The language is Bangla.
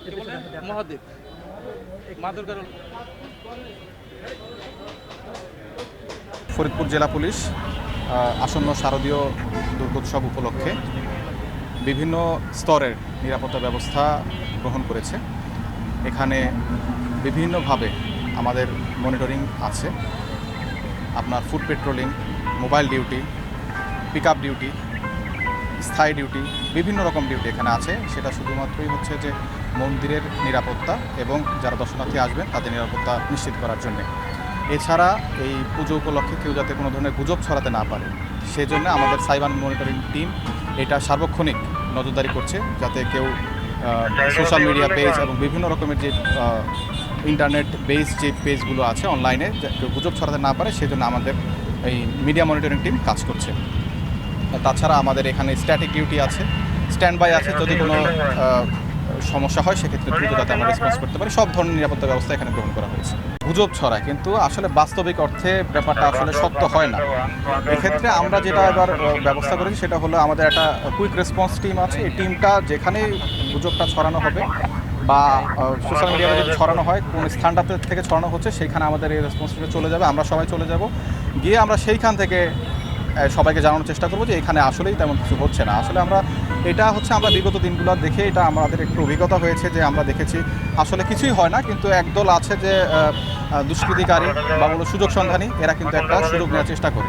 কি বলে মহাদেব মাদুরগড়। ফরিদপুর জেলা পুলিশ আসন্ন শারদীয় দুর্গোৎসব উপলক্ষে বিভিন্ন স্তরের নিরাপত্তা ব্যবস্থা গ্রহণ করেছে। এখানে বিভিন্নভাবে আমাদের মনিটরিং আছে। আপনার foot patrolling, mobile duty, pick up duty, স্থায়ী ডিউটি, বিভিন্ন রকম ডিউটি এখানে আছে। সেটা শুধুমাত্রই হচ্ছে যে মন্দিরের নিরাপত্তা এবং যারা দর্শনার্থী আসবেন তাদের নিরাপত্তা নিশ্চিত করার জন্যে। এছাড়া এই পুজো উপলক্ষে কেউ যাতে কোনো ধরনের গুজব ছড়াতে না পারে সেজন্য আমাদের সাইবার মনিটরিং টিম এটা সার্বক্ষণিক নজরদারি করছে, যাতে কেউ সোশ্যাল মিডিয়া পেজ এবং বিভিন্ন রকমের যে ইন্টারনেট বেস যে পেজগুলো আছে অনলাইনে কেউ গুজব ছড়াতে না পারে সেজন্য আমাদের এই মিডিয়া মনিটরিং টিম কাজ করছে। তাছাড়া আমাদের এখানে স্ট্যাটিক ডিউটি আছে, স্ট্যান্ড বাই আছে, যদি কোনো সমস্যা হয় সেক্ষেত্রে দ্রুত যাতে আমরা রেসপন্স করতে পারি। সব ধরনের নিরাপত্তা ব্যবস্থা এখানে গ্রহণ করা হয়েছে। গুজব ছড়ায় কিন্তু আসলে বাস্তবিক অর্থে ব্যাপারটা আসলে সত্য হয় না। এক্ষেত্রে আমরা যেটা এবার ব্যবস্থা করেছি সেটা হলো আমাদের একটা কুইক রেসপন্স টিম আছে। এই টিমটা যেখানেই গুজবটা ছড়ানো হবে বা সোশ্যাল মিডিয়াতে যদি ছড়ানো হয় কোন স্থানটাতে থেকে ছড়ানো হচ্ছে সেইখানে আমাদের এই রেসপন্স টিমে চলে যাবে। আমরা সবাই চলে যাব, গিয়ে আমরা সেইখান থেকে সবাইকে জানানোর চেষ্টা করবো যে এখানে আসলেই তেমন কিছু হচ্ছে না। আসলে আমরা এটা হচ্ছে আমরা বিগত দিনগুলো দেখে এটা আমাদের একটু অভিজ্ঞতা হয়েছে যে আমরা দেখেছি আসলে কিছুই হয় না, কিন্তু একদল আছে যে দুষ্কৃতিকারী বা বলো সুযোগ সন্ধানী, এরা কিন্তু একটা সুযোগ নেওয়ার চেষ্টা করে।